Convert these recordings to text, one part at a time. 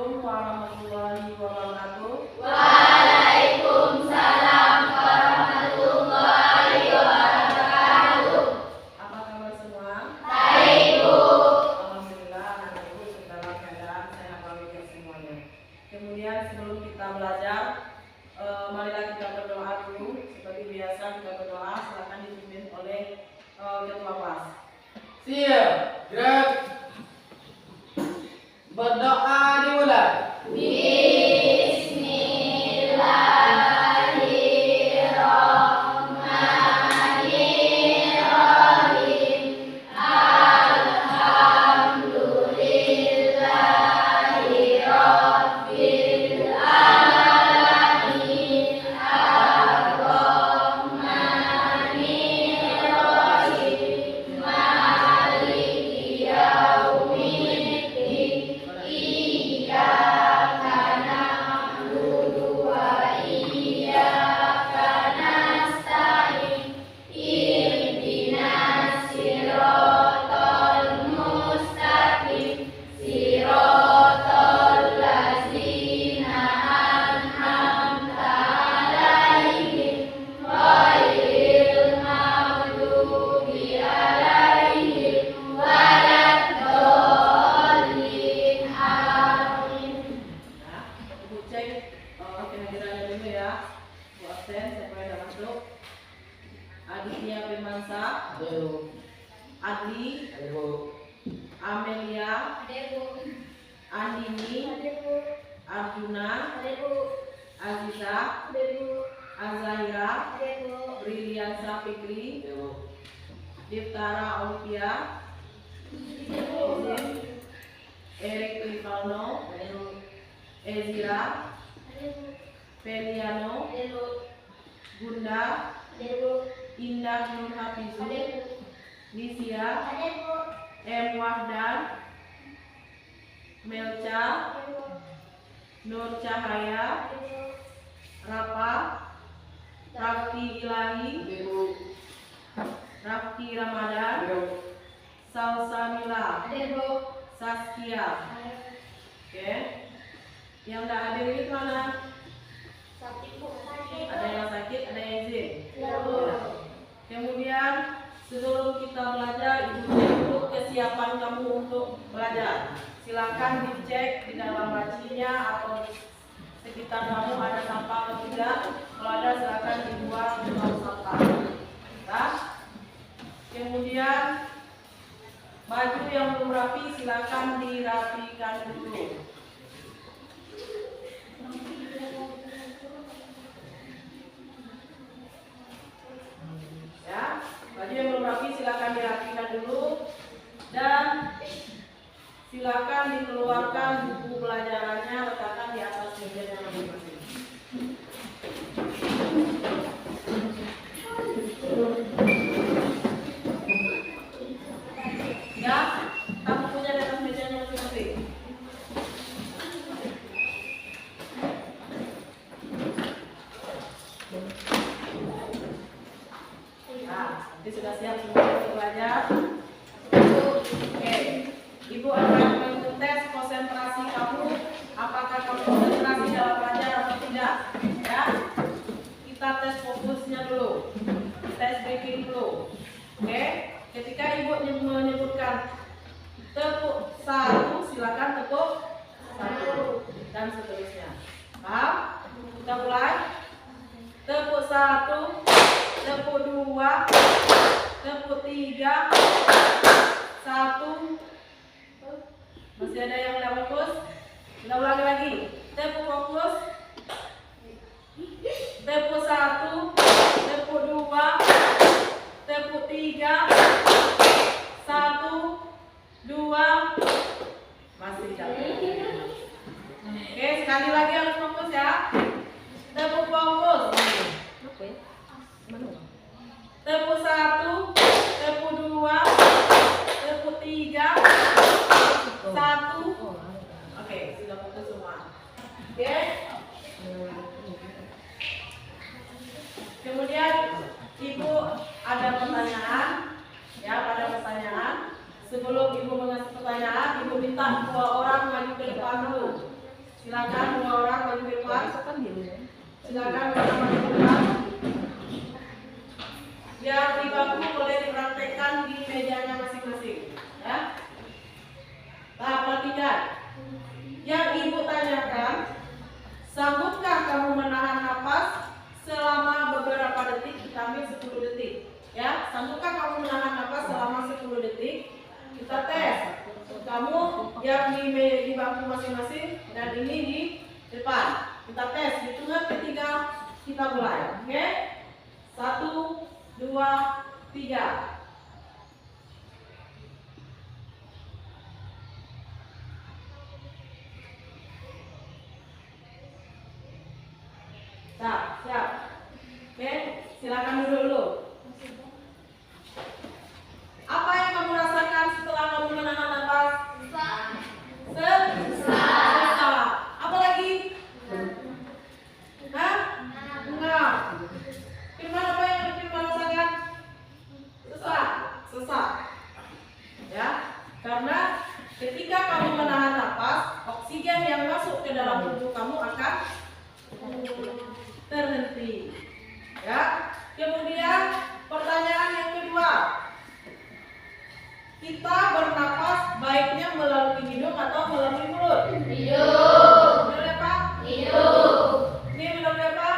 Assalamualaikum warahmatullahi wabarakatuh. Waalaikumsalam warahmatullahi wabarakatuh. Apa kabar semua? Baik, Bu. Alhamdulillah, anak ibu dalam keadaan sehat walafiat semuanya. Kemudian sebelum kita belajar, marilah kita berdoa dulu. Seperti biasa kita berdoa, silakan dipimpin oleh ketua kelas. Siap, gerak. Berdoa dimulai. Bismillahirrahmanirrahim. Alhamdulillahirabbil alamin. Ar-Rahmanirrahim. Maliki yaumiddin. Iyyaka na'budu wa iyyaka nasta'in. Ihdinas siratal mustaqim. Siratal ladzina an'amta 'alaihim ghairil maghdubi 'alaihim waladdallin. Amin. Nah, ibu cek kehadirannya dulu ya. Bu absen, siapa yang masuk? Aditya Firmansa, Ayo, Adli, ayo. Amelia, Ada, Bu. Andini, Ada, Bu. Arjuna, Ada, Bu. Aziza, Ada, Bu. Azahira, Ada, Bu. Briliansa Fikri, Ayo. Diftara Olivia, Izin, Erik Rivalno, Ezira, Ada, Bu. Feliano, Ada, Bu. Bunda, Ada, Bu. Indah Nur Hafizu, Ada, Bu. Lisia, Ada, Bu. M. Wahdan, Melca, Ada, Bu. Nur Cahaya, Ada, Bu. Rapa, Rafki Ilahi, Ayo. Rafki Ramadan, Ayo. Salsamila, Ada, Bu. Saskia. Ada. Oke. Yang tidak hadir ini mana? Sakit, Bu. Sakit, Ada yang sakit, ada yang izin. Iya, Bu. Kemudian sebelum kita belajar, ibu cek dulu kesiapan kamu untuk belajar. Silakan dicek di dalam lacinya atau di sekitar kamu ada sampah atau tidak. Kalau ada silakan dibuang di tempat sampah. Nah, kemudian baju yang belum rapi silakan dirapikan dulu. Ya, baju yang belum rapi silakan dirapikan dulu dan silakan dikeluarkan buku pelajarannya, letakkan di atas mejanya masing-masing. Ya, tak bukunya di atas mejanya masing-masing. Nah, nanti sudah siap semua untuk belajar. Oke, ibu akan mengetes konsentrasi kamu. Apakah kamu konsentrasi dalam belajar atau tidak? Ya, kita tes fokusnya dulu, tes breaking dulu. Oke, ketika ibu menyebutkan tepuk satu, silakan tepuk satu dan seterusnya. Paham? Kita mulai. Tepuk satu, tepuk dua, tepuk tiga, satu. Masih ada yang tidak fokus? Kita ulangi lagi. Tepuk fokus. Tepuk satu, tepuk dua, tepuk tiga, satu, dua. Masih tidak. Oke, sekali lagi harus fokus ya. Tepuk fokus. Tepuk satu, tepuk dua, tepuk tiga, satu. Oke, sudah fokus semua. Oke. Kemudian ibu ada pertanyaan, ya, pada pertanyaan. Sebelum ibu mengasih pertanyaan, ibu minta dua orang maju ke depan dulu. Silakan 2 orang maju depan. Silakan bersama depan. Biar di bangku boleh dipraktekkan di mejanya masing-masing. Ya. Nah, perhatikan. Yang ibu tanyakan, sanggupkah kamu menahan napas selama beberapa detik? Kita ambil 10 detik. Ya, sanggupkah kamu menahan napas selama 10 detik? Kita tes. Kamu yang di bangku masing-masing dan ini di depan. Kita tes. Hitungan ketiga kita mulai. Oke? 1, 2, 3. Siap. Oke, silakan duduk dulu. Apa yang kamu rasakan setelah kamu menahan nafas? Sesak. Apa lagi? Hah? Enggak. Firman, apa yang Firman rasakan? Sesak. Ya, karena ketika kamu menahan nafas, oksigen yang masuk ke dalam tubuh kamu akan terhenti. Ya. Kemudian pertanyaan yang kedua, kita bernapas baiknya melalui hidung atau melalui mulut? Hidung. Melalui apa? Hidung. Ini melalui apa?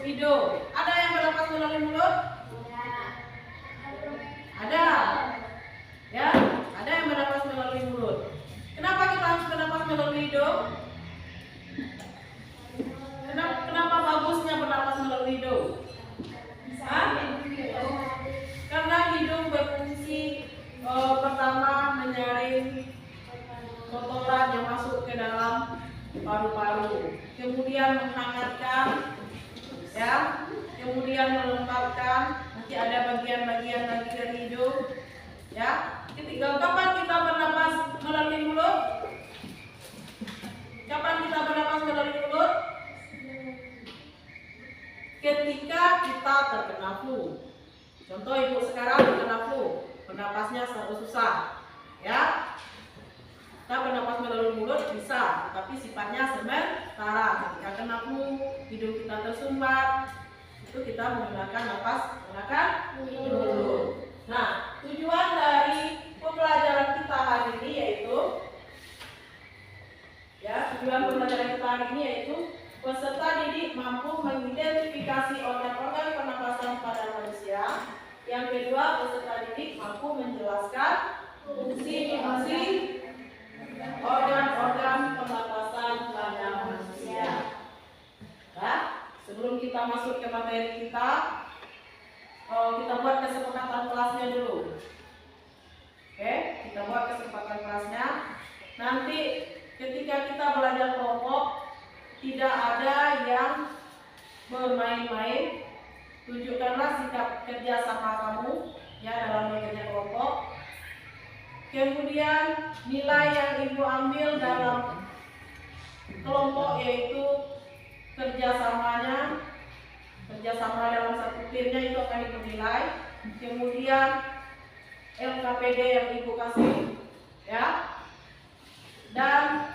Hidung. Ada yang bernapas melalui mulut? Ada. Ya, ada yang bernapas melalui mulut. Kenapa kita harus bernapas melalui hidung? Kenapa bagusnya bernapas melalui hidung? Karena hidung berfungsi pertama menyaring kotoran yang masuk ke dalam paru-paru, kemudian menghangatkan, ya, kemudian melembabkan. Nanti ada bagian-bagian lagi dari hidung, ya. Ketika kapan kita bernapas melalui mulut? Kapan kita bernapas melalui mulut? Ketika kita terkena flu. Contoh ibu sekarang terkena flu, bernapasnya selalu susah, ya. Kita bernapas melalui mulut bisa, tapi sifatnya sementara. Ketika kena flu, hidung kita tersumbat, itu kita menggunakan napas menggunakan mulut. Nah, tujuan dari pembelajaran kita hari ini yaitu, ya, tujuan pembelajaran kita hari ini yaitu peserta didik mampu mengidentifikasi organ-organ pernapasan pada manusia. Yang kedua, peserta didik mampu menjelaskan fungsi-fungsi organ-organ pernapasan pada manusia. Nah, sebelum kita masuk ke materi kita buat kesepakatan kelasnya dulu. Oke, kita buat kesepakatan kelasnya. Nanti ketika kita belajar kelompok, tidak ada yang bermain-main. Tunjukkanlah sikap kerja sama kamu, ya, dalam bekerja kelompok. Kemudian nilai yang ibu ambil dalam kelompok yaitu kerjasama dalam satu timnya itu akan ibu nilai. Kemudian LKPD yang ibu kasih, ya, dan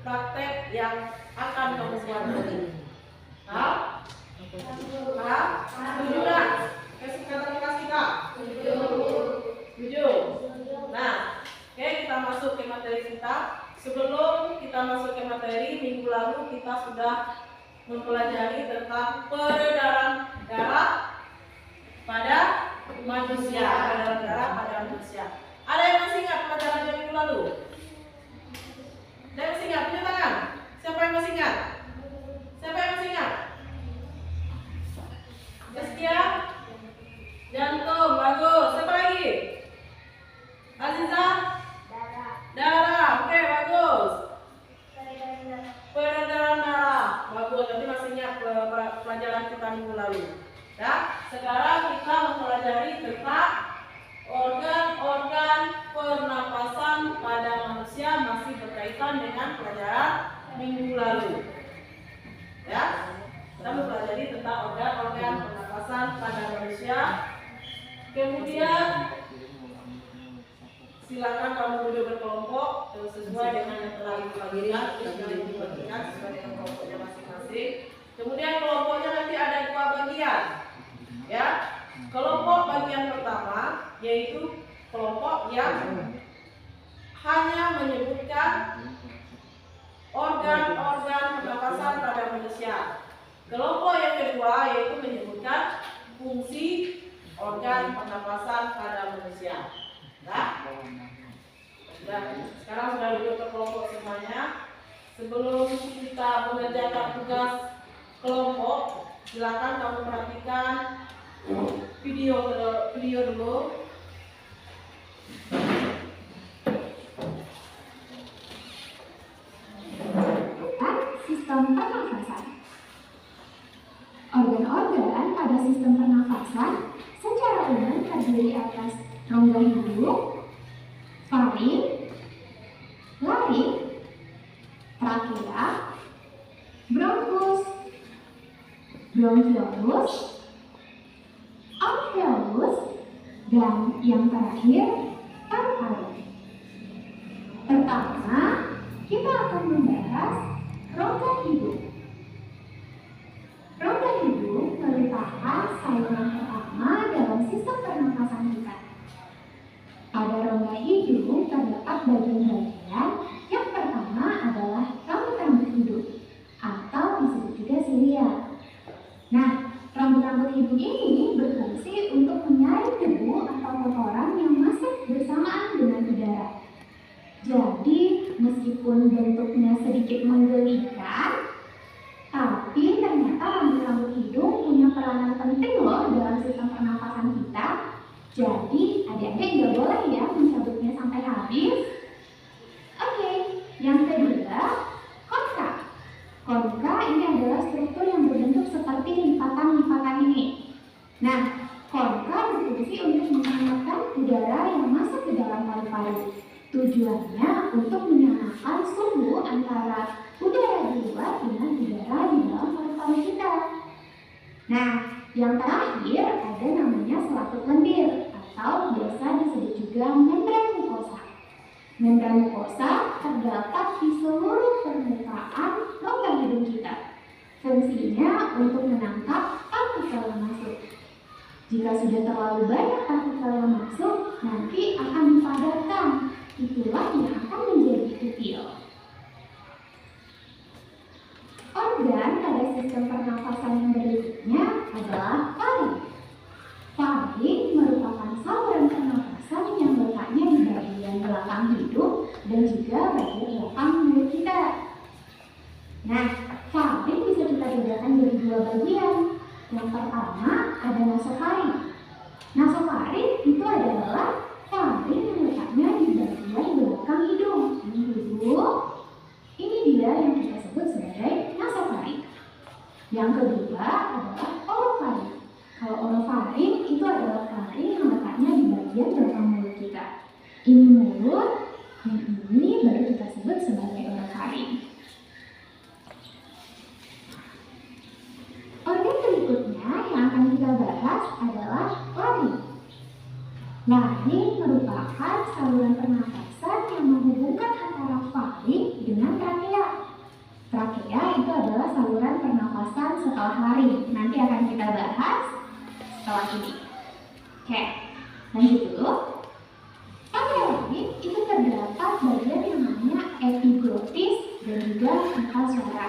praktek yang akan kamu buat nanti. Setuju nggak? Kesepakatan kelas kita? Setuju. Nah, oke, kita masuk ke materi kita. Sebelum kita masuk ke materi, minggu lalu kita sudah mempelajari tentang peredaran darah pada manusia. Peredaran darah pada manusia. Ada yang masih ingat pelajaran yang minggu lalu? Ada yang masih ingat? Punya tangan. Siapa yang masih ingat? Siapa yang masih ingat? Zaskia, jantung, bagus. Siapa lagi? Aziza? Darah, oke, bagus. Peredaran darah, bagus. Nanti masih ingat pelajaran kita minggu lalu. Ya, sekarang kita mempelajari tentang organ-organ pernapasan pada manusia, masih berkaitan dengan pelajaran minggu lalu. Ya, kita mempelajari tentang organ-organ pernapasan pada manusia. Kemudian silakan kamu duduk berkelompok sesuai dengan yang telah dibagikan, sesuai dengan kelompoknya masing-masing. Kemudian kelompoknya nanti ada 2 bagian, ya. Kelompok bagian pertama yaitu kelompok yang hanya menyebutkan organ-organ pernapasan pada manusia. Kelompok yang kedua yaitu menyebutkan fungsi organ pernapasan pada manusia. Nah, sekarang sudah duduk ke kelompok semuanya. Sebelum kita mengerjakan tugas kelompok, silakan kamu perhatikan video dulu. Sistem pernafasan. Organ-organ pada sistem pernafasan secara umum terdiri atas rongga hidung, faring, laring, trakea, bronkus, bronkiolus, alveolus, dan yang terakhir paru-paru. Pertama, kita akan membahas rongga hidung. Rongga hidung merupakan saluran pertama dalam sistem pernafasan kita. Pada rongga hidung terdapat bagian-bagian. Yang pertama adalah rambut-rambut hidung atau disebut juga silia. Nah, rambut-rambut hidung ini berfungsi untuk menyaring debu atau kotoran yang masuk bersamaan dengan udara. Jadi, meskipun bentuknya sedikit menggelikan, tapi ternyata rambut-rambut hidung punya peranan penting loh dalam sistem pernafasan kita. Jadi, adik-adik nggak boleh ya mencabutnya sampai habis. Oke, yang kedua, konka. Konka ini adalah struktur yang berbentuk seperti lipatan-lipatan ini. Nah, konka berfungsi untuk menghangatkan udara yang masuk ke dalam paru-paru. Tujuannya untuk menyamakan suhu antara udara di luar dengan udara di dalam paru-paru kita. Nah, yang terakhir ada namanya selaput lendir atau biasa disebut juga membran mukosa. Membran mukosa terdapat di seluruh permukaan rongga hidung kita. Fungsinya untuk menangkap partikel yang masuk. Jika sudah terlalu banyak partikel yang masuk, nanti akan dipadatkan. Itulah yang akan menjadi kutil. Organ pada sistem pernafasan yang berikutnya adalah faring. Faring merupakan saluran pernafasan yang letaknya di bagian belakang hidung dan juga bagian belakang mulut kita. Nah, faring bisa kita bedakan jadi 2 bagian. Yang pertama ada nasofaring. Nasofaring itu adalah faring yang letaknya di bagian belakang hidung. Ini dulu. Ini dia yang kita sebut sebagai nasofaring. Yang kedua adalah orofaring. Kalau orofaring itu adalah faring yang letaknya di bagian belakang mulut kita. Ini mulut, yang ini baru kita sebut sebagai orofaring. Organ berikutnya yang akan kita bahas adalah laring. Laring merupakan saluran pernafasan yang menghubungkan antara faring dengan trakea. Trakea itu adalah saluran pernafasan setelah laring. Nanti akan kita bahas setelah ini. Oke, lanjut dulu. Pada laring itu terdapat bagian yang namanya epiglotis dan juga pangkal suara.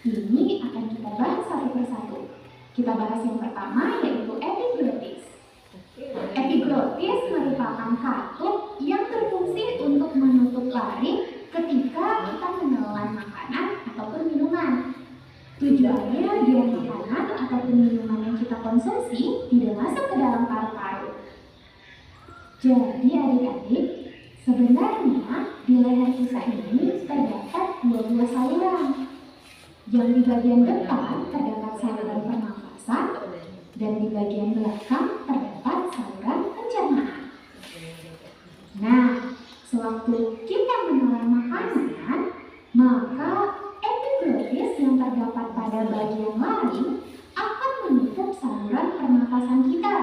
Ini akan kita bahas satu persatu. Kita bahas yang pertama yaitu epiglotis. Epiglotis merupakan katup yang berfungsi untuk menutup laring ketika kita menelan makanan ataupun minuman. Tujuannya biar makanan ataupun minuman yang kita konsumsi tidak masuk ke dalam paru-paru. Jadi adik-adik, sebenarnya di leher kita ini terdapat 2 buah saluran. Yang di bagian depan terdapat saluran pernafasan dan di bagian belakang terdapat saluran pencernaan. Nah, sewaktu kita menelan makanan, maka epiglotis yang terdapat pada bagian laring akan saluran pernafasan kita,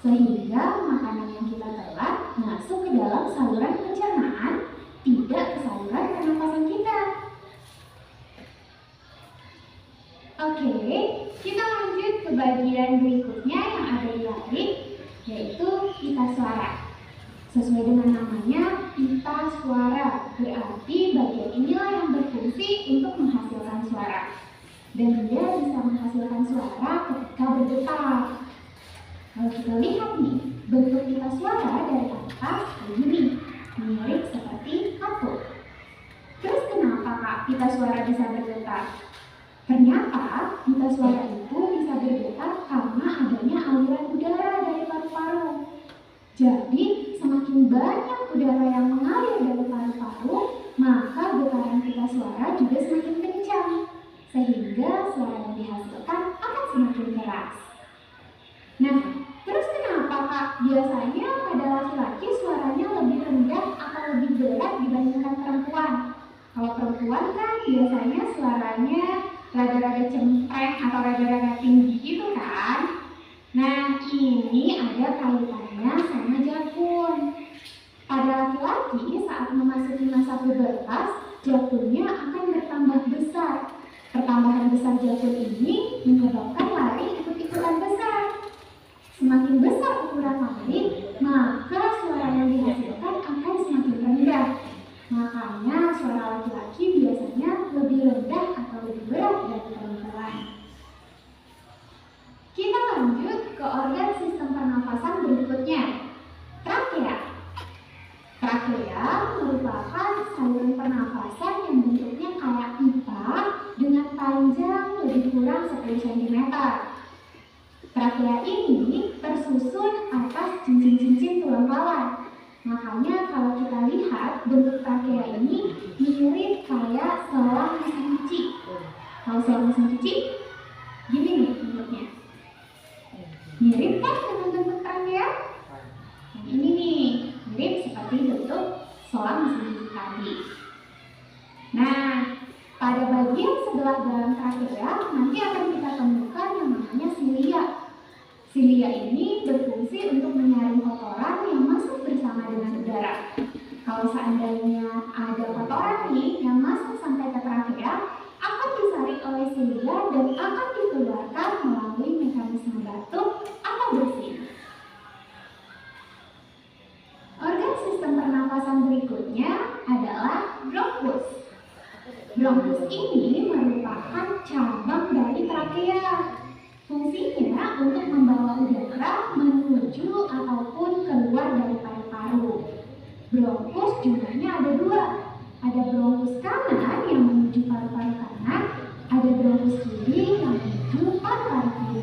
sehingga makanan yang kita telan masuk ke dalam saluran pencernaan, tidak ke saluran pernapasan kita. Oke, kita lanjut ke bagian berikutnya yang ada di laring, yaitu pita suara. Sesuai dengan namanya, pita suara berarti bagian inilah yang berfungsi untuk menghasilkan suara. Dan dia bisa menghasilkan suara ketika bergetar. Kalau kita lihat nih, bentuk pita suara dari atas begini, mirip seperti kartu. Terus kenapa Kak pita suara bisa bergetar? Ternyata pita suara itu bisa bergetar karena adanya aliran udara dari paru-paru. Jadi semakin banyak udara yang mengalir dari paru-paru, maka getaran pita suara juga semakin kencang, sehingga suara yang dihasilkan akan semakin keras. Nah, terus kenapa Kak biasanya pada laki-laki suaranya lebih rendah atau lebih berat dibandingkan perempuan? Kalau perempuan kan biasanya suaranya rada-rada cempreng atau rada-rada tinggi gitu kan? Nah, ini ada kaitannya sama jakun. Pada laki-laki saat memasuki masa pubertas, jakunnya akan bertambah besar. Pertambahan besar jakun ini menyebabkan lari ikut-ikutan besar. Semakin besar ukuran lari, maka suara yang dihasilkan akan semakin rendah. Makanya suara laki-laki biasanya lebih rendah atau lebih berat dari perempuan. Kita lanjut ke organ sistem pernafasan berikutnya, trakea. Trakea merupakan saluran pernafasan yang bentuknya kayak pipa dengan panjang lebih kurang 10 cm. Trakea ini tersusun atas cincin-cincin tulang rawan. Makanya kalau kita lihat bentuk trakea ini mirip kayak selang mesin cuci. Kalau selang mesin cuci, gini nih bentuknya. Mirip kan dengan bentuk trakea? Yang ini nih, mirip seperti bentuk selang mesin cuci tadi. Nah, pada bagian sebelah dalam trakea nanti akan kita temukan yang namanya silia. Silia ini berfungsi untuk menyaring kotoran yang masuk bersama dengan udara. Kalau seandainya ada kotoran nih yang masuk sampai ke trakea, akan disaring oleh silia dan akan dikeluarkan melalui mekanisme batuk atau bersin. Organ sistem pernafasan berikutnya adalah bronkus. Bronkus ini merupakan cabang dari trakea. Fungsinya untuk membawa udara menuju ataupun keluar dari paru-paru. Bronkus jumlahnya ada 2. Ada bronkus kanan yang menuju paru-paru kanan, ada bronkus kiri yang menuju paru-paru kiri.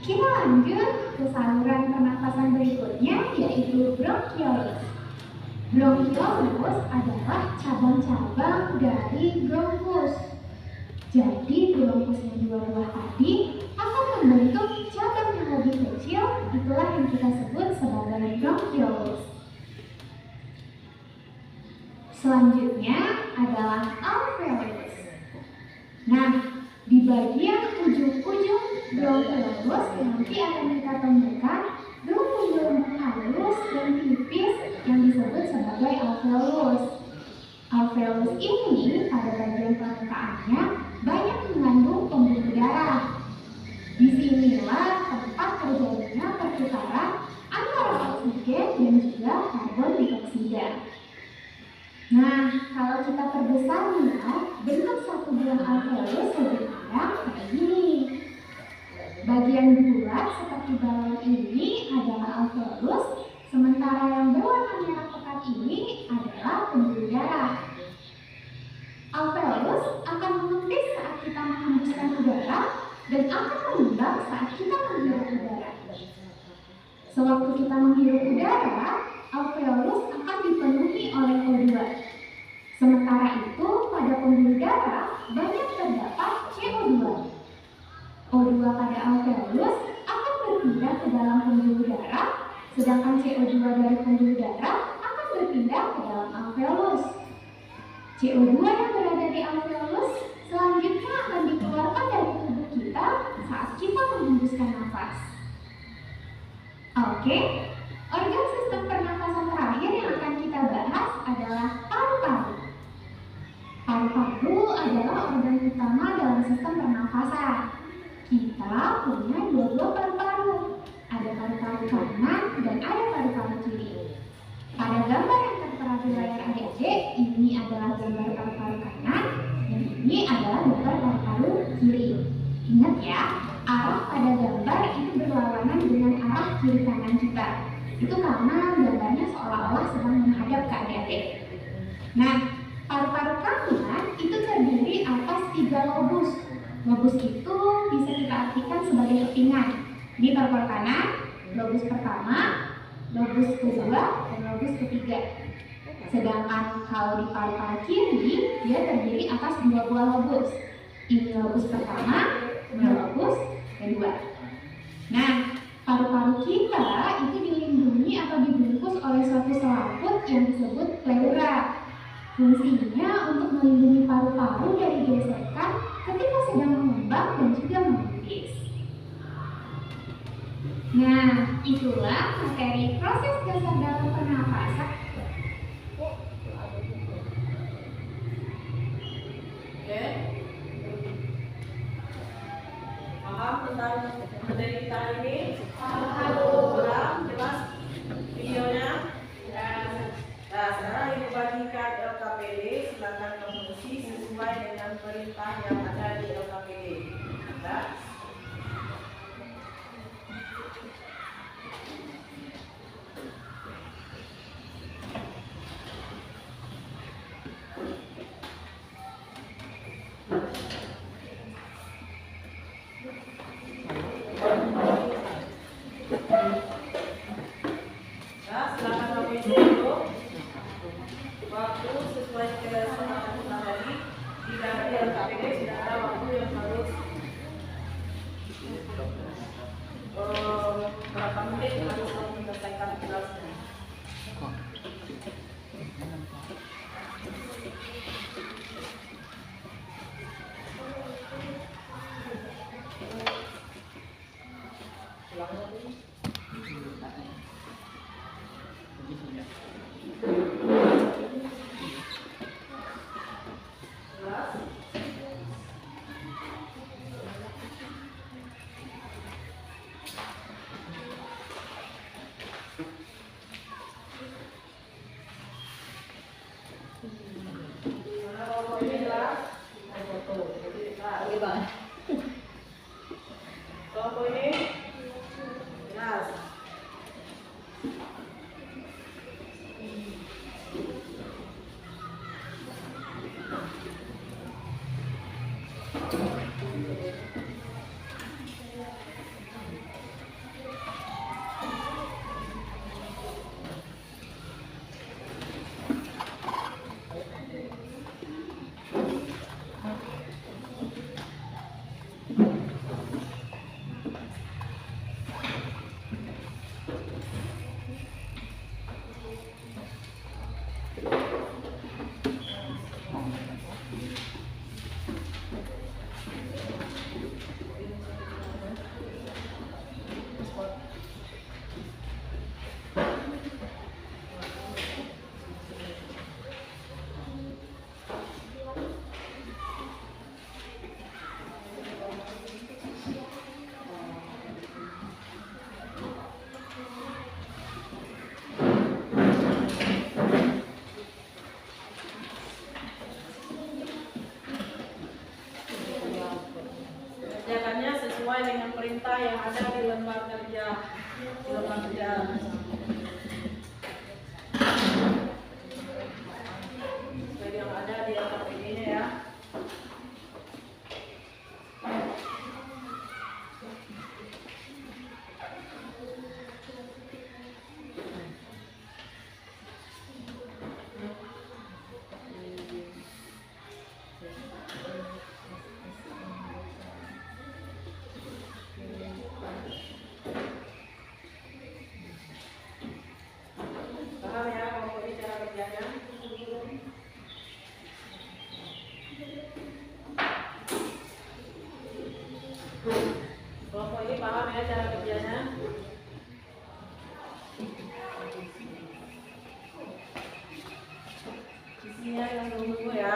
Kita lanjut ke saluran pernafasan berikutnya, yaitu bronkiolus. Bronkiolus adalah cabang-cabang dari bronkus. Jadi bronkus yang 2 buah tadi akan membentuk cabang yang lebih kecil, itulah yang kita sebut sebagai bronkiolus. Selanjutnya adalah alveolus. Nah, di bagian ujung-ujung bronkiolus nanti akan kita temukan gelembung-gelembung halus dan tipis yang disebut sebagai alveolus. Alveolus ini pada bagian permukaannya banyak mengandung pembuluh darah. Disinilah tempat terjadinya pertukaran antara oksigen dan juga karbon dioksida. Nah, kalau kita perbesar nih ya, bentuk satu buah alveolus lebih panjang kayak gini. Bagian bulat seperti balon ini adalah alveolus, sementara yang berwarna merah pekat ini adalah pembuluh darah. Alveolus akan mengepis saat kita menghembuskan udara dan akan mengembang saat kita menghirup udara. Sewaktu kita menghirup udara, alveolus akan dipenuhi oleh O2. Sementara itu, pada pembuluh darah banyak terdapat CO2. O2 pada alveolus akan berpindah ke dalam pembuluh darah, sedangkan CO2 dari pembuluh darah akan berpindah ke dalam alveolus. CO2 yang berada di alveolus selanjutnya akan dikeluarkan dari tubuh kita saat kita menghembuskan nafas. Oke, organ sistem pernafasan terakhir yang akan kita bahas adalah paru-paru. Paru-paru adalah organ utama dalam sistem pernafasan. Kita punya dua buah paru-paru. Ada paru-paru kanan dan ada paru-paru kiri. Pada gambar yang tertera di layar adik-adik, ini adalah gambar paru-paru kanan dan ini adalah gambar paru-paru kiri. Ingat ya, arah pada gambar itu berlawanan dengan arah kiri kanan kita. Itu karena gambarnya seolah-olah sedang menghadap ke adik-adik. Nah, paru-paru kanan itu terdiri atas 3 lobus. Lobus itu bisa kita artikan sebagai kepingan. Ini paru-paru kanan, lobus pertama, lobus kedua, dan lobus ketiga. Sedangkan kalau di paru-paru kiri, dia terdiri atas 2 buah lobus. Ini lobus pertama, ini lobus kedua. Nah, paru-paru kita itu dilindungi atau dibungkus oleh suatu selaput yang disebut pleura. Fungsinya untuk melindungi paru-paru dari gesekan ketika sedang mengembang dan juga menipis. Nah, itulah materi proses dasar dalam pernafasan. Oke. Paham tentang materi kita ini? Paham? Jelas videonya? Nah, sekarang ibu bagikan LKPD, silakan kamu isi sesuai dengan perintah yang ada di LKPD. Nah. Nah, silakan kamu isi dulu. Waktu sesuai kesepakatan kita tadi, tidak ada LKPD, tidak ada waktu yang harus berapa menit harus kamu menyelesaikan tugasnya. Kelompok ini jelas. Kerjakannya sesuai dengan perintah yang ada di lembar kerja. Sesuai yang ada di lembar ini ya. Instruksinya yang dulu ya.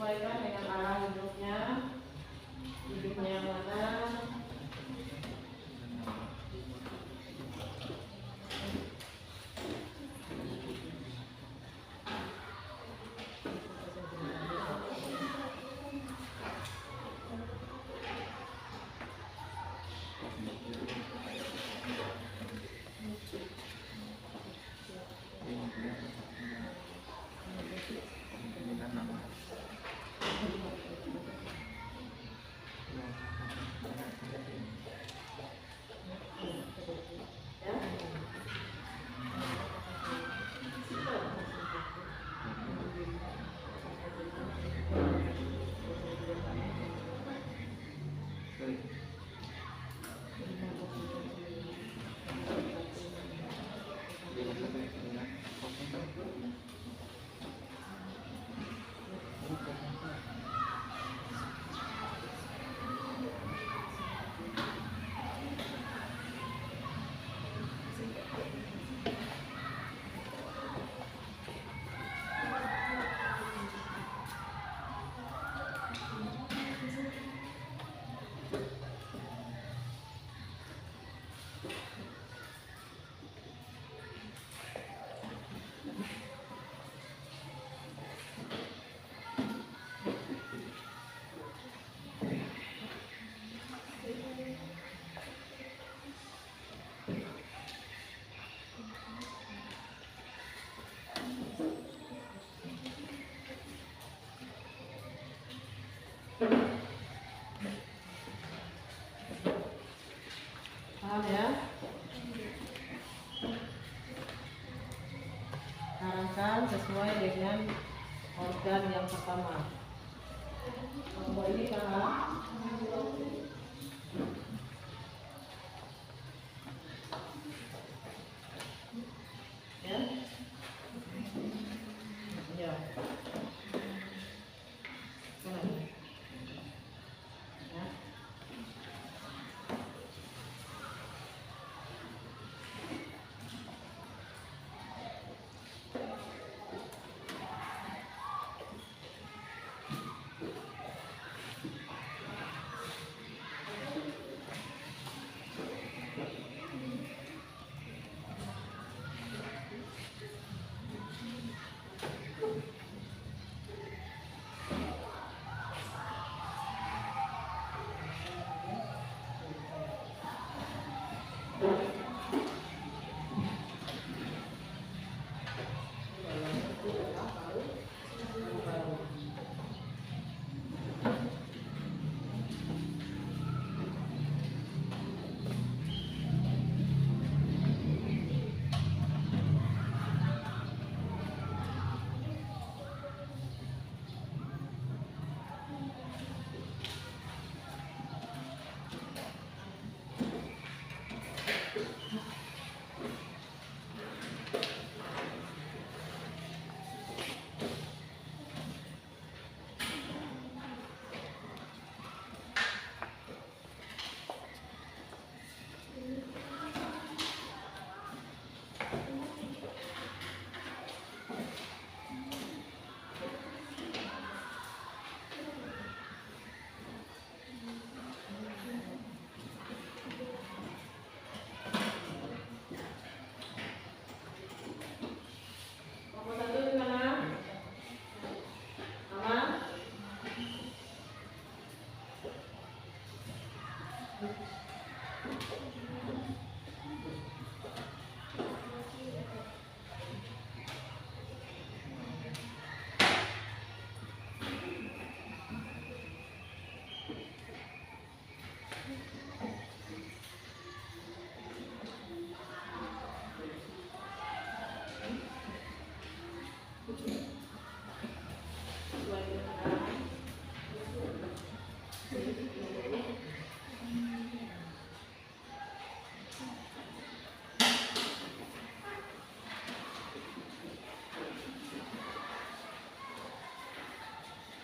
sesuaikan dengan arah hidupnya. Hidupnya yang mana? Paham ya? Arahkan sesuai dengan organ yang pertama. Kalau ini paham? Ya? Ya. Ya.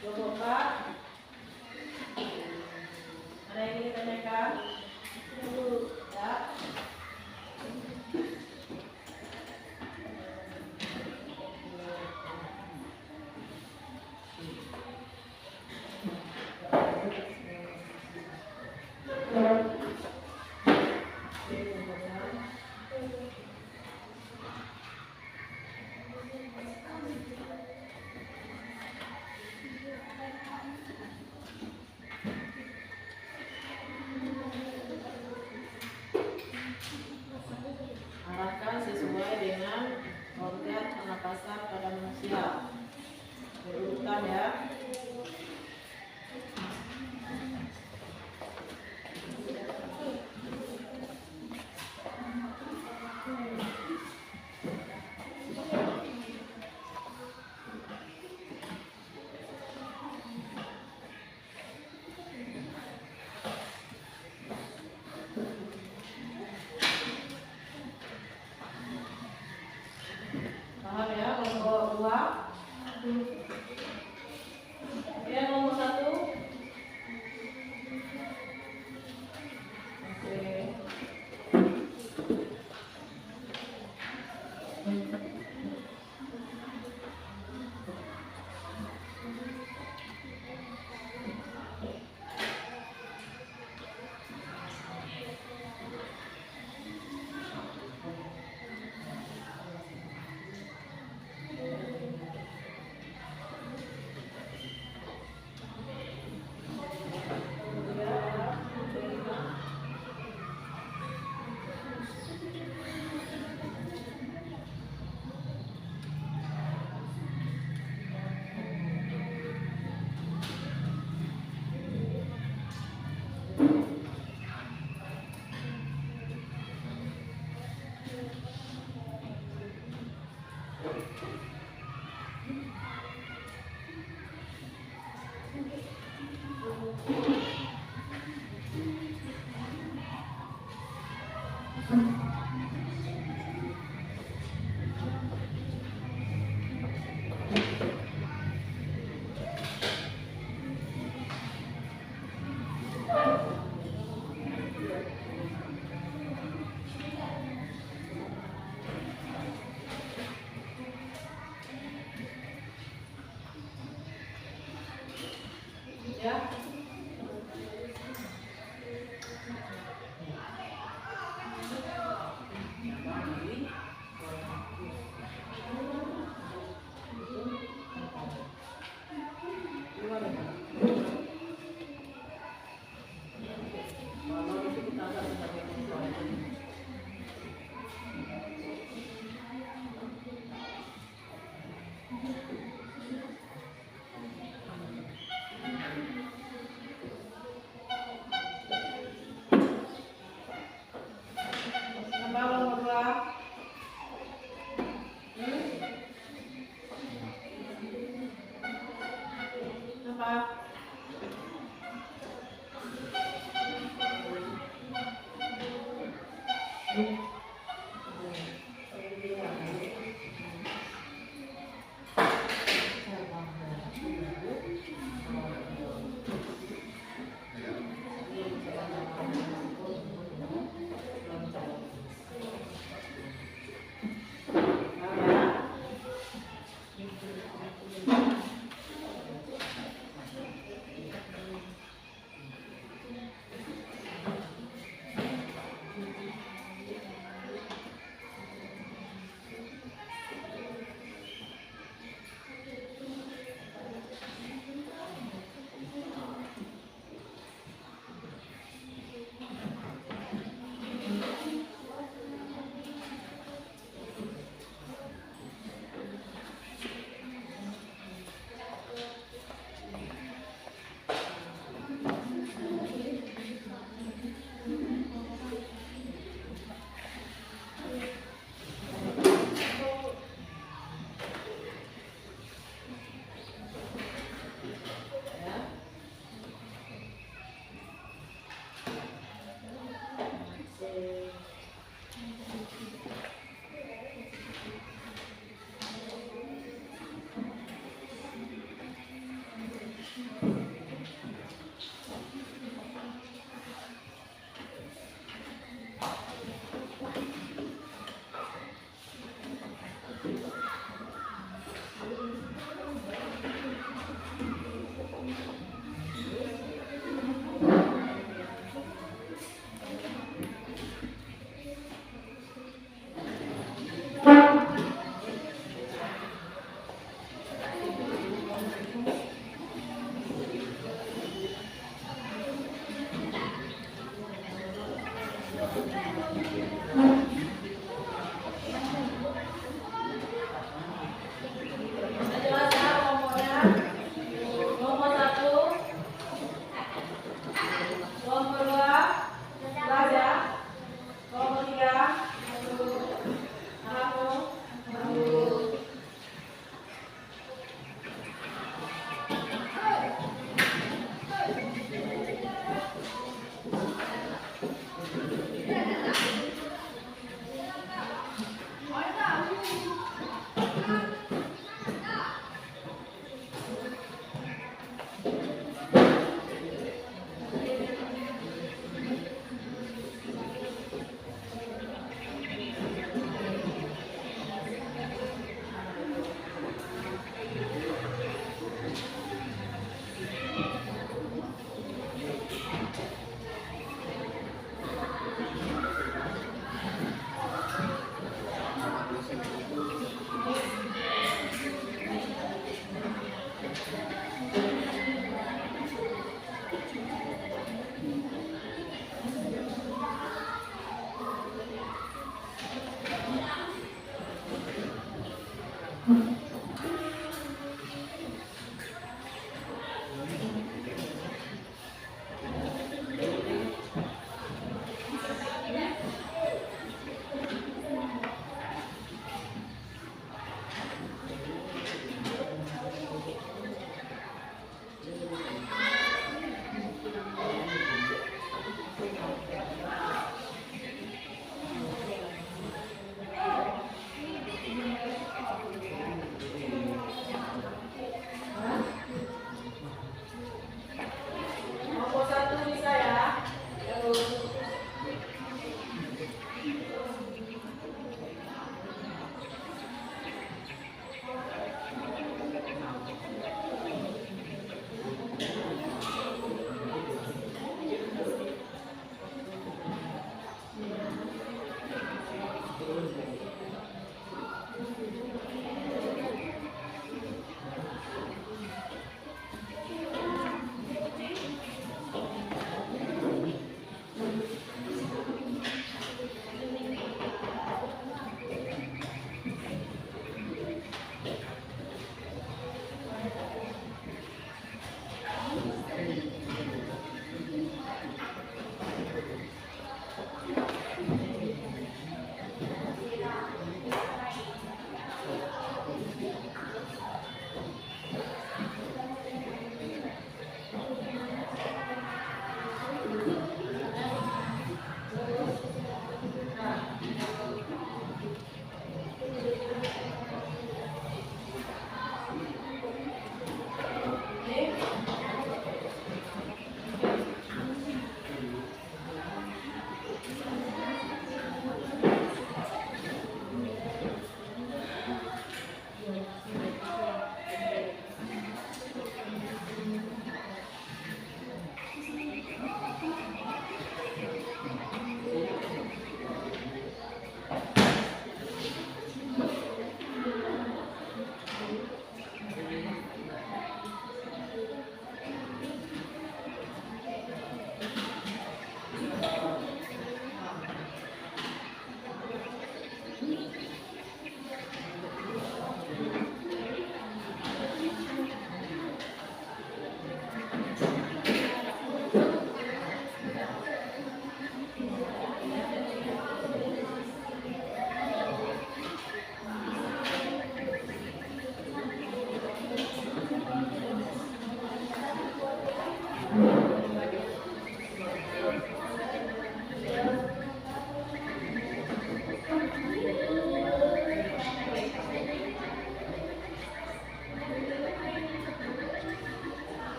Bapak, ada yang ingin ditanyakan? Ya. Ya, berurutan ya. Paham ya, nomor 2. Ya, nomor 1. Oke. Ya. Apa nomor 2? Apa?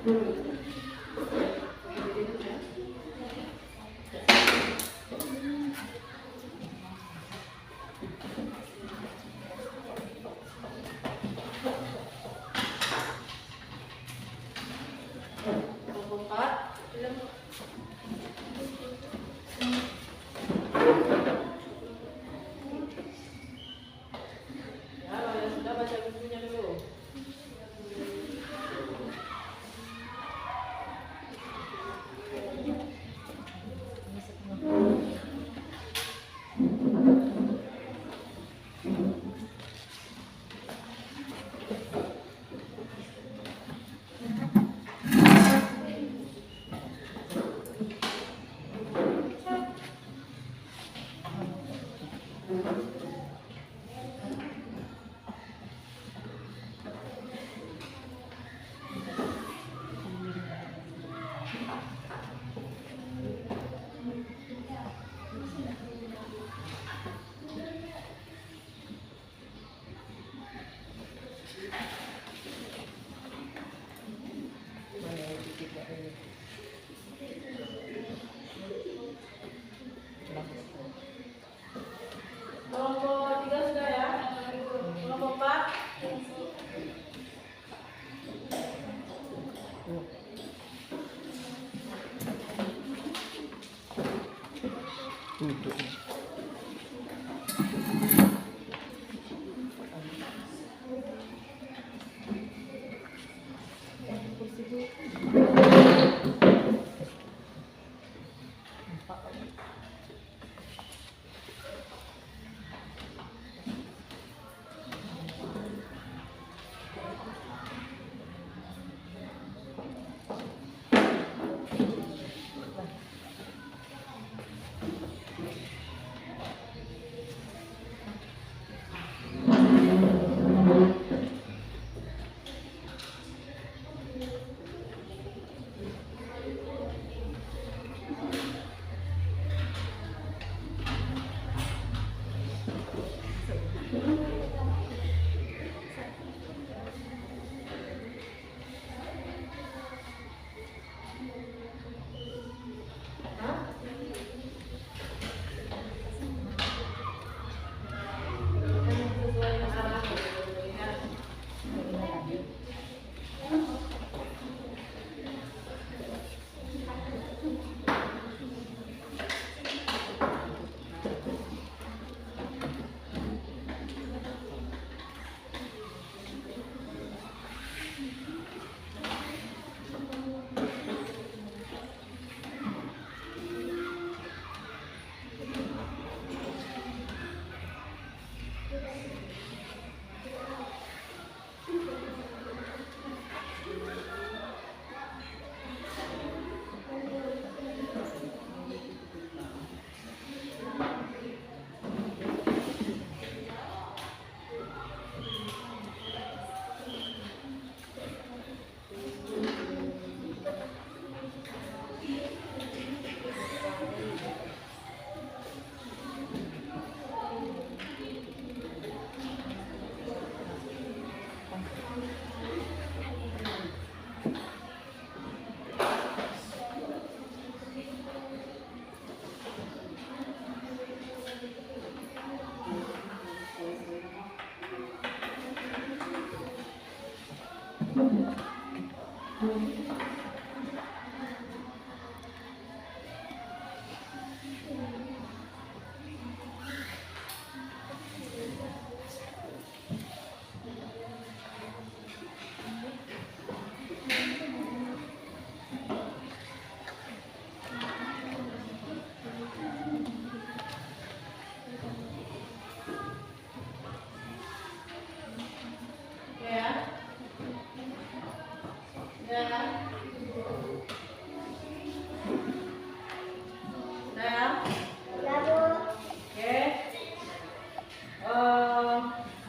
Kelompok 3 sudah ya? Kelompok 4?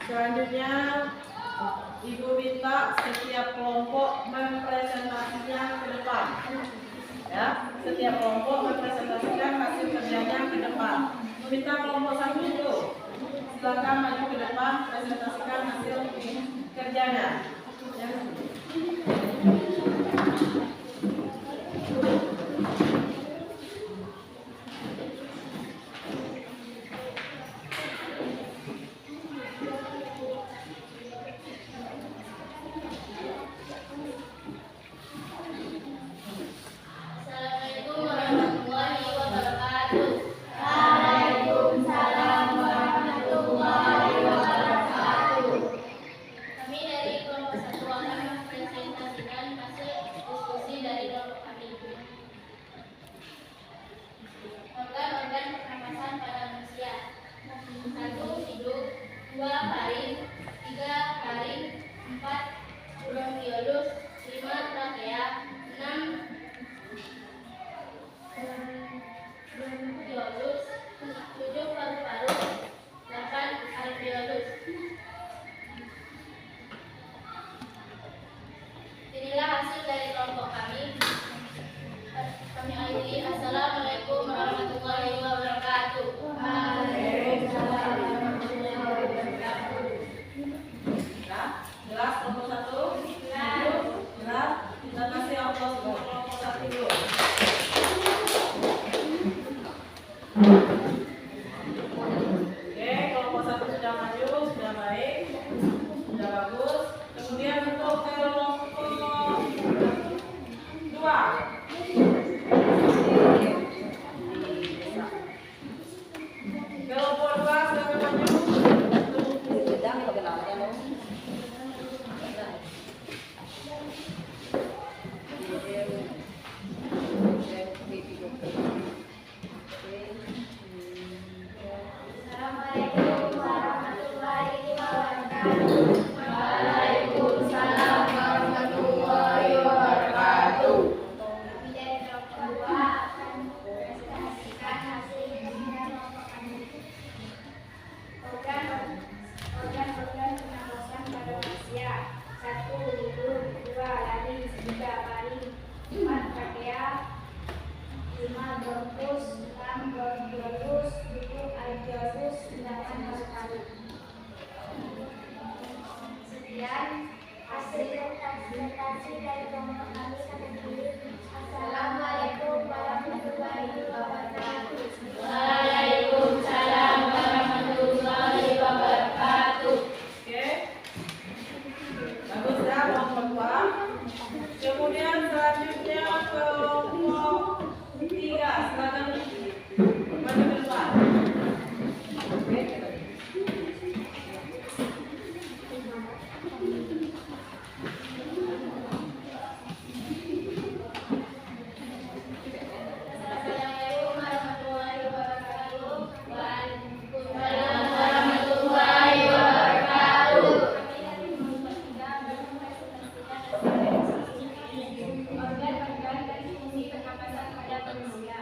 Selanjutnya Ibu minta setiap kelompok mempresentasikan ke depan. Ya, setiap kelompok mempresentasikan hasil kerjanya ke depan. Minta kelompok 1 itu silakan maju ke depan presentasikan hasil kerjanya. Ya. Waalaikumsalam warahmatullahi wabarakatuh. Kami dari kelompok 2 akan mempresentasikan hasil kajian kelompok kami. Organ-organ pernapasan pada manusia: 1. Hidup, 2. Lari, 3. Baring, 4. Trachea, 5. Bronkus, 6. Bronchiolus, 7. Alveolus, 8. paru-paru. Sekian hasil presentasi dari kelompok kami sendiri. Assalamualaikum warahmatullahi wabarakatuh. Waalaikumsalam warahmatullahi wabarakatuh. Oke. Bagus ya kelompok 2. Kemudian selanjutnya kelompok 3. Silakan maju ke depan. Oke. Assalamualaikum warahmatullahi wabarakatuh. Waalaikumsalam warahmatullahi wabarakatuh. Kami dari kelompok 3 akan mempresentasikan hasil organ-organ dan fungsi pernapasan pada manusia.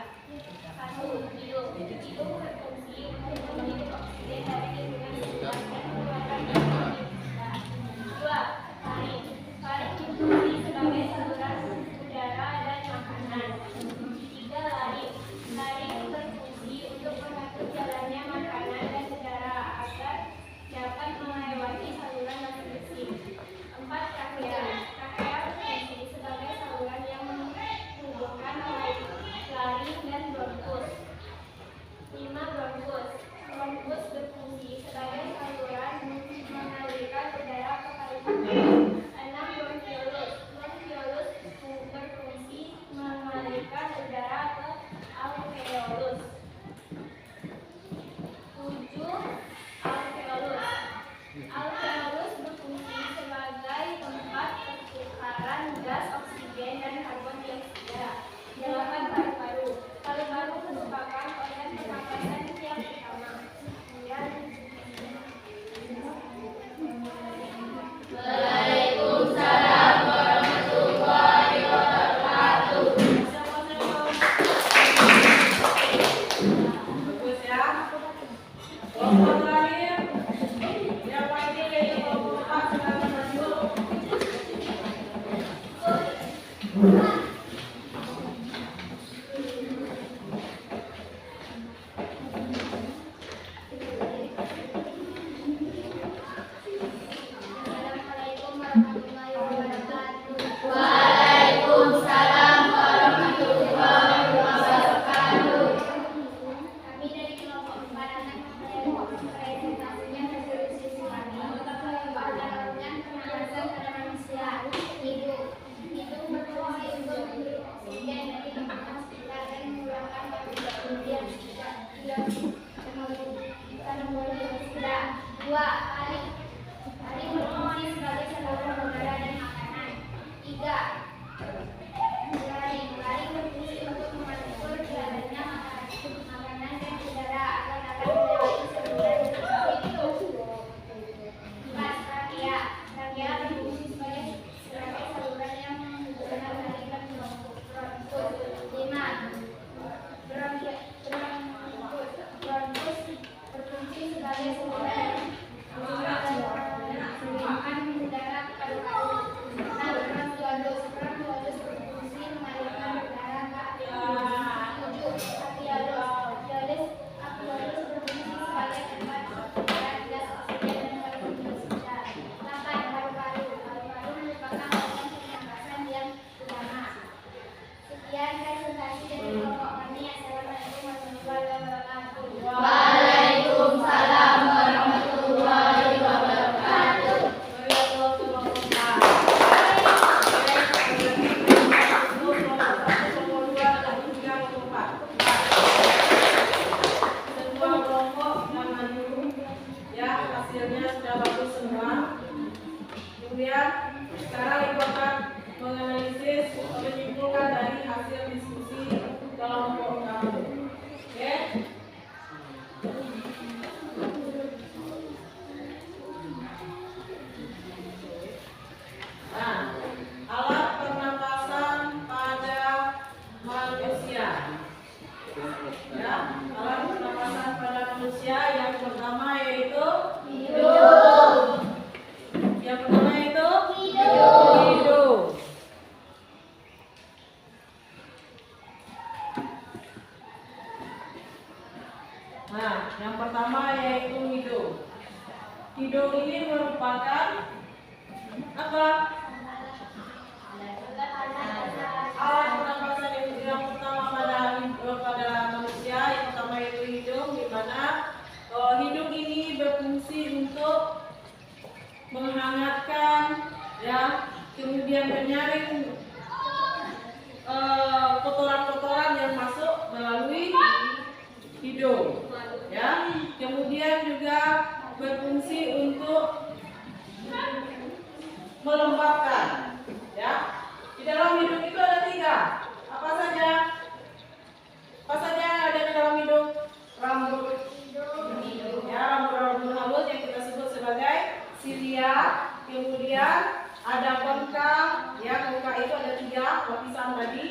1. Hidup. Hidup berfungsi untuk menghirup oksigen dari lingkungan sekitar dan mengeluarkan karbon dioksida. 2. Lari. Lari berfungsi sebagai saluran udara dan makanan. 3. Lari. Lari berfungsi untuk mengatur jalannya makanan dan udara agar dapat melewati saluran nafas bersih. 4. Trachea. Trachea berfungsi sebagai saluran yang menghubungkan laring dan bronkus. 5. Bronkus. Bronkus berfungsi sebagai saluran mengalirkan udara ke paru-paru. 6. Bronchiolus. Bronchiolus berfungsi mengalirkan udara ke alveolus. 7. Alveolus. Alveolus berfungsi sebagai tempat pertukaran gas oksigen dan karbon dioksida. 8. Paru-paru. Paru-paru merupakan organ pernapasan yang utama. 9. Waalaikumsalam warahmatullahi wabarakatuh. Bagus ya. Kelompok terakhir yang wajib yaitu kelompok 4. Silakan maju. Assalamualaikum warahmatullahi wabarakatuh. Waalaikumsalam warahmatullahi wabarakatuh. Kami dari kelompok 4 akan mempresentasikan hasil diskusi kami. Organ-organ pernapasan pada manusia. Hidup. Hidup berfungsi untuk menghirup oksigen dari lingkungan sekitar dan mengeluarkan karbon dioksida. 2. Lari. Lari berfungsi sebagai saluran udara dan makanan. 3. Lari. Lari berfungsi untuk mengatur jalannya makanan dan udara agar dapat melewati saluran nafas bersih. 4. Trachea. Trachea berfungsi sebagai saluran yang menghubungkan laring dan bronkus. 5. Bronkus berfungsi sebagai saluran mengirimkan udara ke paru-paru. 6. Bronchiolus. Bronchiolus berfungsi mengalirkan udara ke alveolus. 7. Alveolus. Alveolus berfungsi sebagai tempat pertukaran gas oksigen dan karbon dioksida. 8. Paru-paru. Paru-paru merupakan organ pernapasan yang utama. Sekian presentasi dari kelompok kami. Assalamualaikum warahmatullahi wabarakatuh. Waalaikumsalam warahmatullahi wabarakatuh. Melihat kelompok 4. Kelompok 2 dan 3 kelompok 4. Semua kelompok yang maju ya, hasilnya sudah bagus semua. Kemudian sekarang ibu akan menganalisis menyimpulkan dari hasil diskusi kelompok kamu. Oke? Yang pertama itu Hidung. hidung. Nah, yang pertama yaitu hidung. Hidung ini merupakan apa? Alat pernapasan yang pertama pada manusia. Yang pertama yaitu hidung, di mana hidung ini berfungsi untuk menghangatkan, ya, kemudian menyaring kotoran-kotoran yang masuk melalui hidung, ya. Kemudian juga berfungsi untuk melembabkan, ya. Di dalam hidung itu ada 3. Apa saja? Apa saja yang ada di dalam hidung? Rambut, ya, rambut halus yang kita sebut sebagai silia. Kemudian ada konka, ya, konka itu ada 3 lapisan tadi.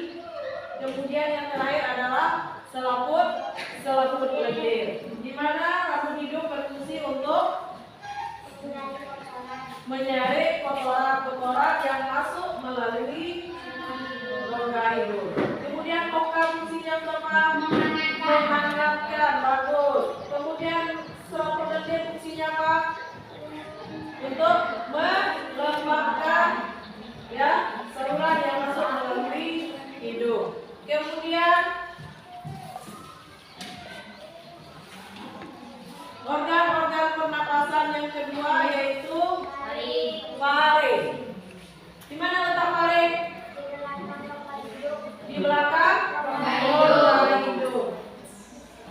Kemudian yang terakhir adalah selaput lendir, di mana rambut hidung berfungsi untuk menyaring kotoran-kotoran yang masuk melalui rongga hidung. Kemudian konka fungsinya apa? Menghangatkan, bagus. Kemudian selaput lendir fungsinya apa? Untuk melembabkan, ya, saluran yang masuk melalui hidung. Kemudian organ-organ pernapasan yang kedua yaitu faring. Di mana letak faring? Di belakang rongga hidung.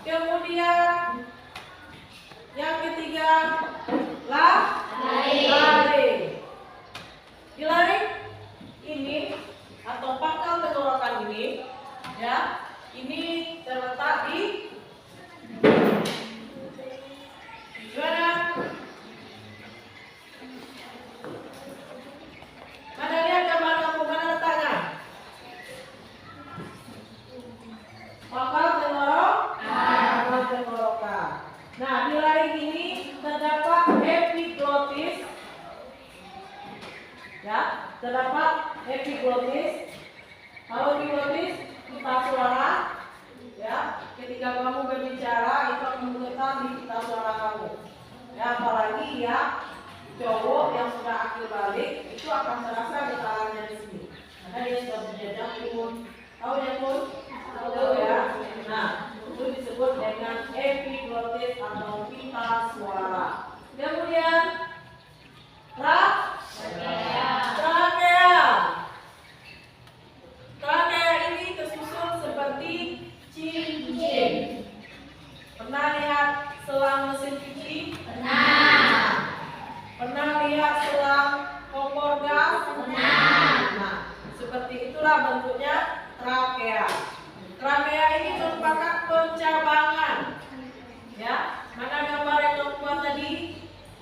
Kemudian yang ketiga laring. Di laring ini atau pangkal tenggorokan ini, ya, ini terletak di mana? Mana lihat gambar kamu, mana letaknya? Pangkal tenggorokan. Nah, di laring ini terdapat epiglottis, ya, terdapat epiglottis. Kalau epiglottis pita suara, ya, ketika kamu berbicara itu akan menggetar di pita suara kamu, ya, apalagi ya cowok yang sudah akil balik itu akan terasa getarannya di sini karena dia sudah berjajah pun. Tahu ya pun? Tahu ya. Nah, itu disebut dengan epiglottis atau pita suara. Kemudian trakea ini tersusun seperti cincin. Pernah lihat selang mesin cuci? Pernah lihat selang kompor gas? Nah, seperti itulah bentuknya trakea. Trakea ini merupakan pencabangan, ya. Mana gambar yang kamu buat tadi?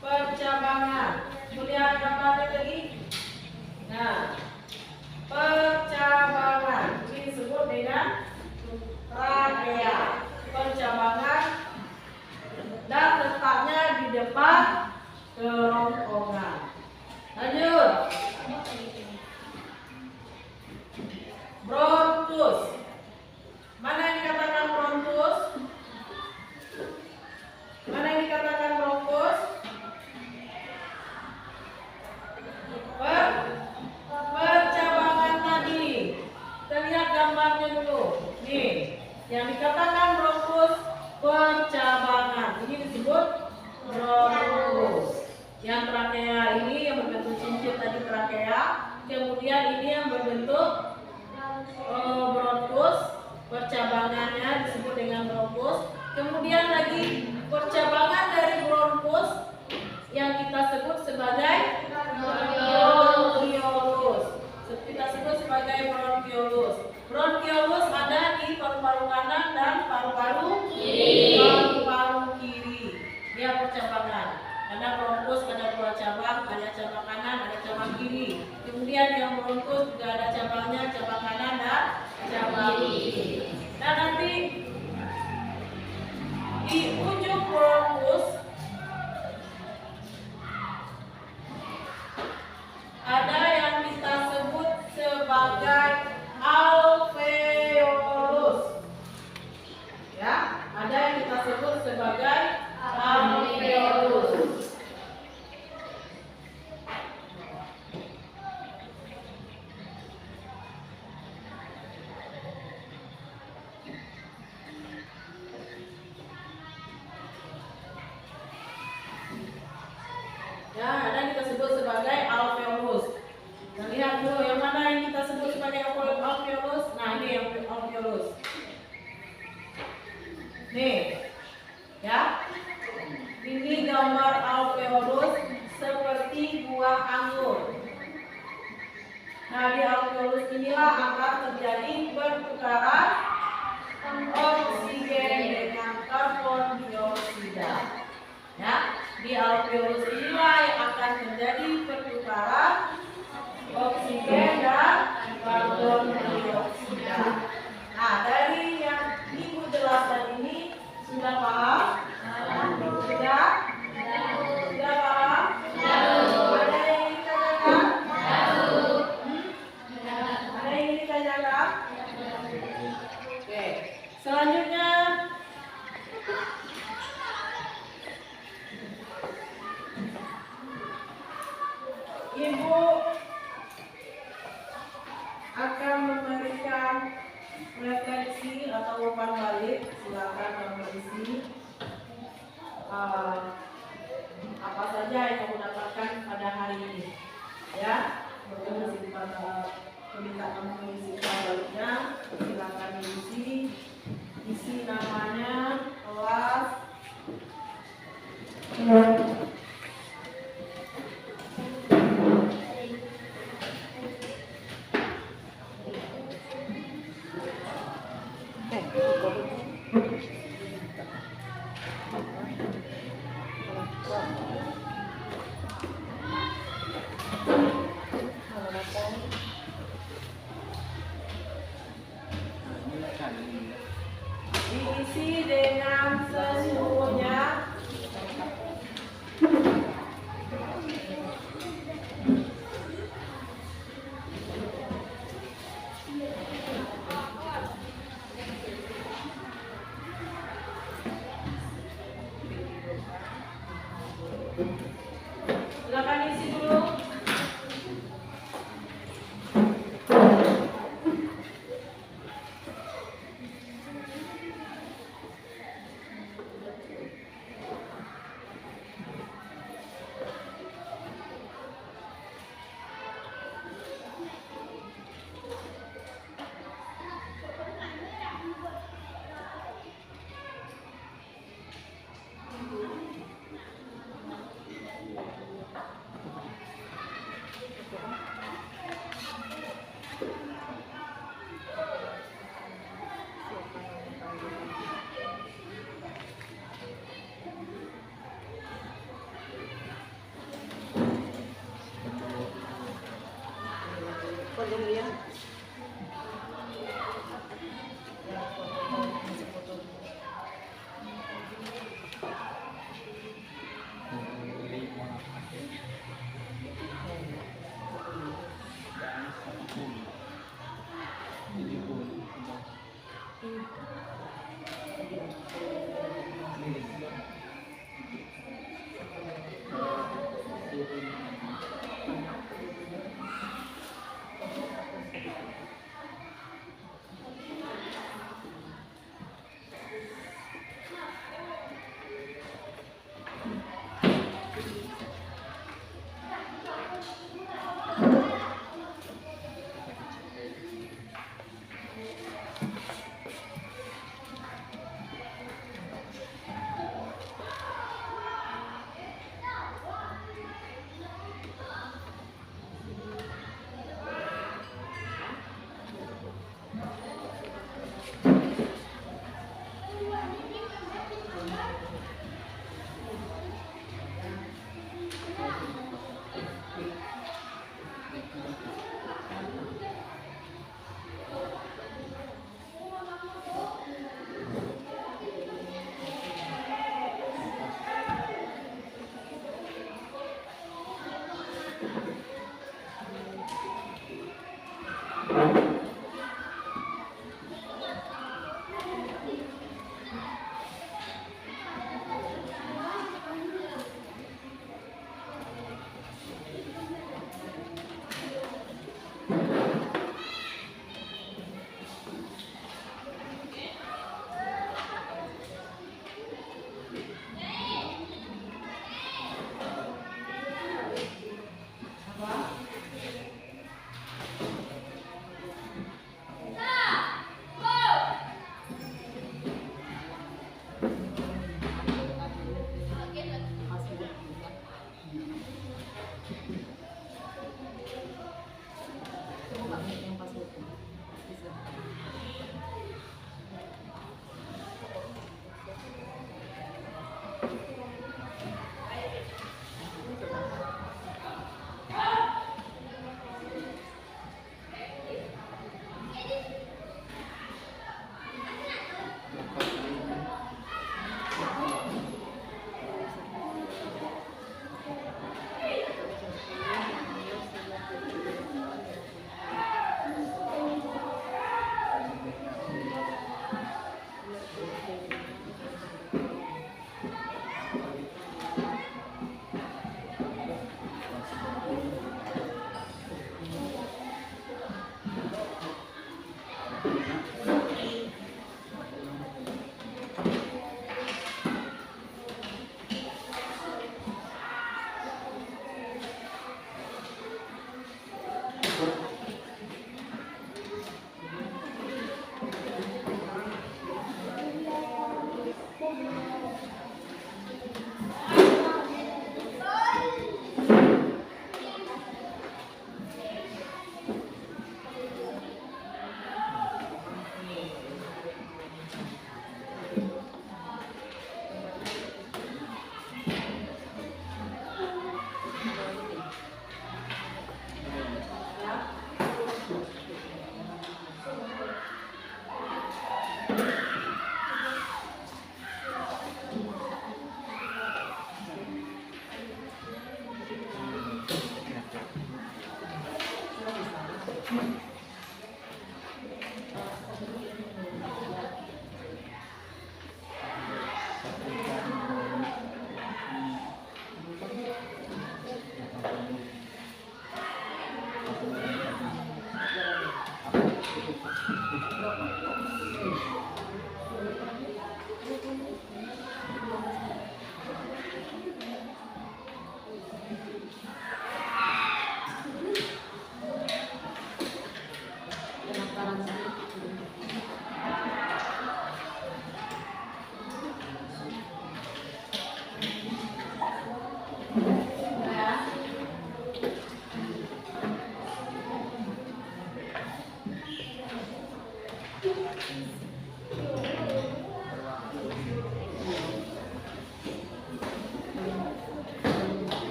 Pencabangan. Lihat gambarnya tadi. Nah, pencabangan ini disebut dengan trakea. Pencabangan dan letaknya di depan kerongkongan. Lanjut. Bronkus. Mana yang dikatakan bronkus? Mana yang dikatakan bronkus? Percabangan tadi. Kita lihat gambarnya dulu. Nih, yang dikatakan bronkus percabangan. Ini disebut bronkus. Yang trakea ini yang berbentuk cincin tadi trakea. Kemudian ini yang berbentuk bronkus. Percabangannya disebut dengan bronkus. Kemudian lagi percabangan dari bronkus yang kita sebut sebagai bronkiolus. Kita sebut sebagai bronkiolus. Bronkiolus ada di paru-paru kanan dan paru-paru kiri. Dia percabangan. Ada bronkus, ada 2 cabang, ada cabang kanan, ada cabang kiri. Kemudian yang bronkus juga ada cabangnya, cabang kanan dan cabang kiri. Nah, nanti di ujung bronkus Nih, ya. Ini gambar alveolus seperti buah anggur. Nah, di alveolus inilah akan terjadi pertukaran oksigen dengan karbon dioksida. Ya, di alveolus inilah yang akan terjadi pertukaran oksigen dan karbon dioksida. Nah, dari yang Ibu jelaskan ini sudah paham? Sudah? Sudah paham? Ada yang ingin ditanyakan? Ada yang ingin ditanyakan? Oke. Selanjutnya Ibu akan memberikan refleksi atau umpan balik. Silakan kamu isi apa saja yang kamu dapatkan pada hari ini, ya. Kemudian minta kamu mengisi umpan baliknya. Silakan isi namanya, kelas. Diisi dengan sesungguhnya. Silakan isi dulu.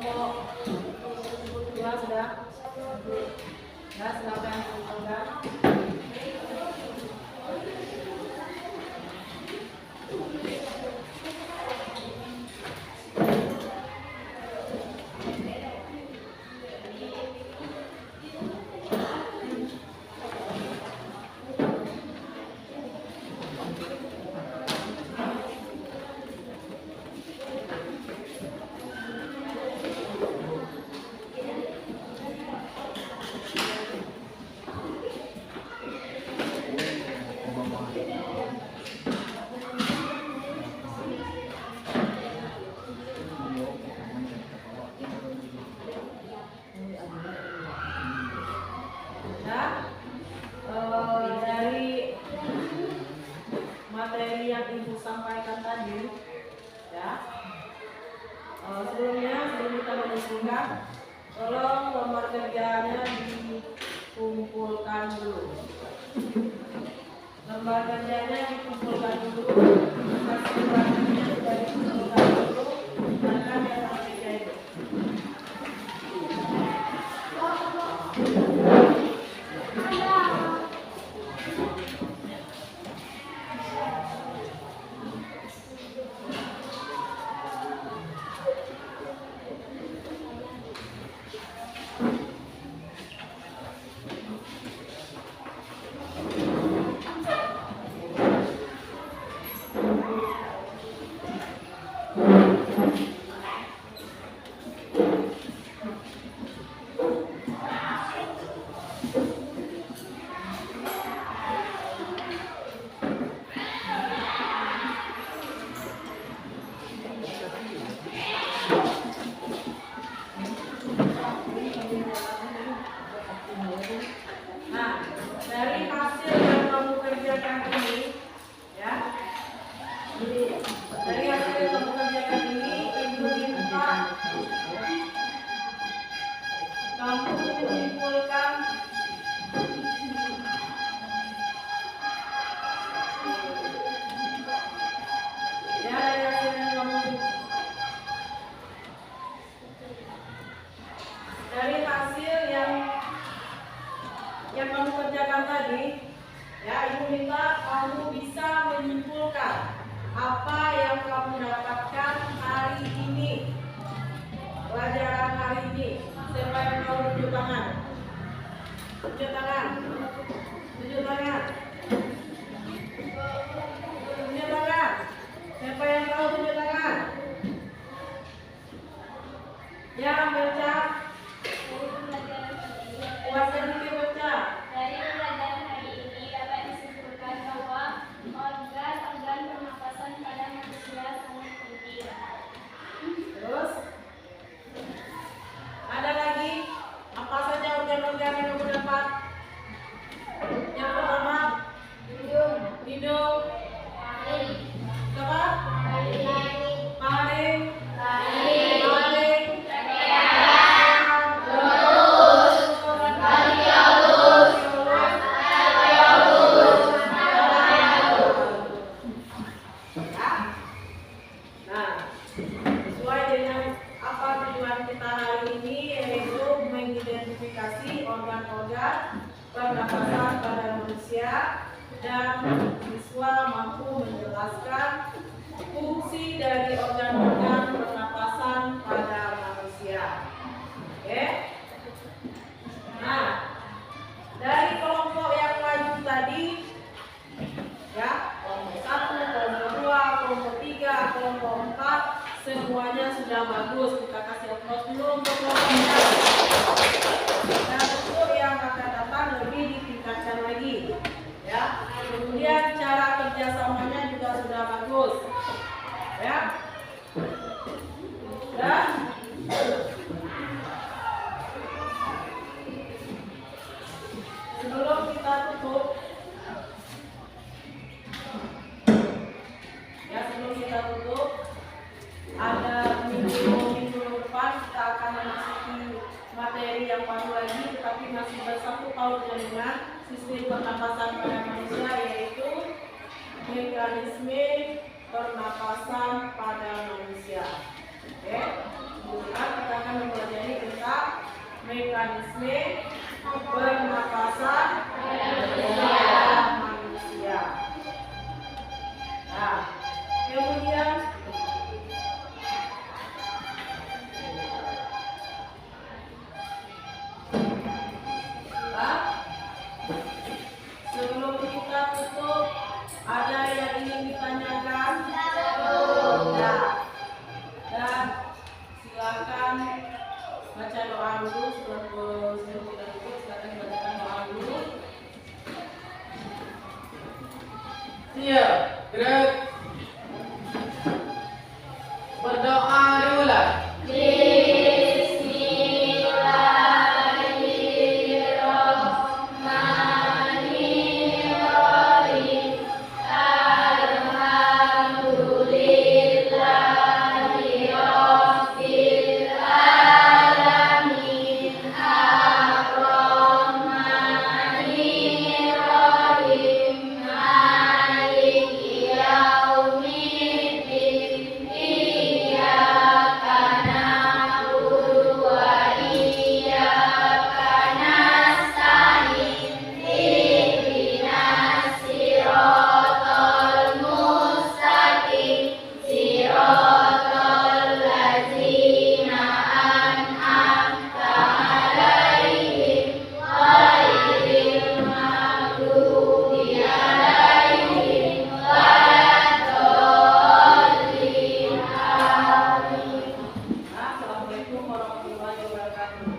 kelompok 2 sudah? Ya, silakan dilakukan. Dari materi yang Ibu sampaikan tadi, ya. Sebelum kita menyusunkan, tolong lembar kerjanya dikumpulkan dulu. Lembar kerjanya dikumpulkan dulu, hasil praktiknya juga dikumpulkan dulu, silakan yang kerja itu. Nah, dari hasil yang kamu kerjakan ini, ya, jadi dari hasil yang kamu kerjakan ini, Ibu minta kamu menyimpulkan ya dari hasil yang kamu dari hasil yang kamu kerjakan tadi, ya, Ibu minta kamu bisa menyimpulkan apa yang kamu dapatkan hari ini, pelajaran hari ini. Siapa yang tahu? Tunjuk tangan. Tunjuk tangan. Tunjuk tangan. Tunjuk tangan. Siapa yang tahu? Tunjuk tangan. Ya, baca. Kuasa dikit baca. Dari pelajaran hari ini dapat disimpulkan bahwa organ-organ pernapasan pada manusia sangat penting. Terus ada lagi apa saja organ-organ yang kamu dapat? Yang pertama, hidung, apa? Taring, nah, sesuai dengan apa tujuan kita hari ini, yaitu mengidentifikasi organ-organ pernapasan pada manusia, dan siswa mampu menjelaskan fungsi dari organ-organ pernapasan pada manusia. Oke? Nah, dari kelompok yang maju tadi, ya, kelompok 1, kelompok 2, kelompok 3, kelompok 4, semuanya sudah bagus. Kita kasih applause dulu untuk kelompoknya. Dan untuk yang akan datang lebih ditingkatkan lagi, ya. Kemudian cara kerjasamanya juga sudah bagus, ya. Dan sebelum kita tutup, ya, sebelum kita tutup, ada minggu depan kita akan memasuki materi yang baru lagi, tetapi masih bersatu pautnya dengan sistem pernapasan pada manusia, yaitu mekanisme pernapasan pada manusia. Oke, minggu depan kita akan wabarakatuh.